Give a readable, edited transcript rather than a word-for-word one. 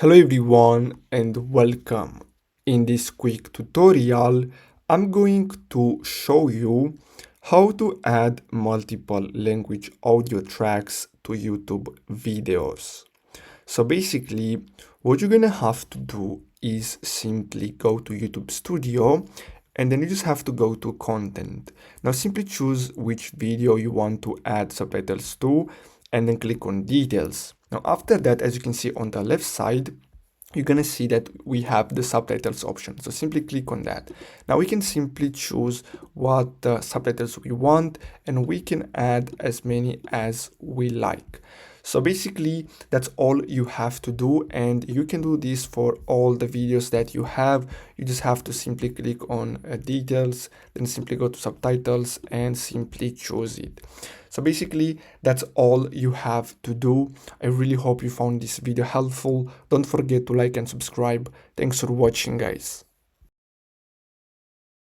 Hello everyone and welcome. In this quick tutorial, I'm going to show you how to add multiple language audio tracks to YouTube videos. So basically, what you're gonna have to do is simply go to YouTube Studio and then you just have to go to content. Now simply choose which video you want to add subtitles to and then click on details. Now after that, as you can see on the left side, you're gonna see that we have the subtitles option. So simply click on that. Now we can simply choose what subtitles we want and we can add as many as we like. So basically that's all you have to do, and you can do this for all the videos that you have. You just have to simply click on details, then simply go to subtitles and simply choose it. So basically that's all you have to do. I really hope you found this video helpful. Don't forget to like and subscribe. Thanks for watching, guys.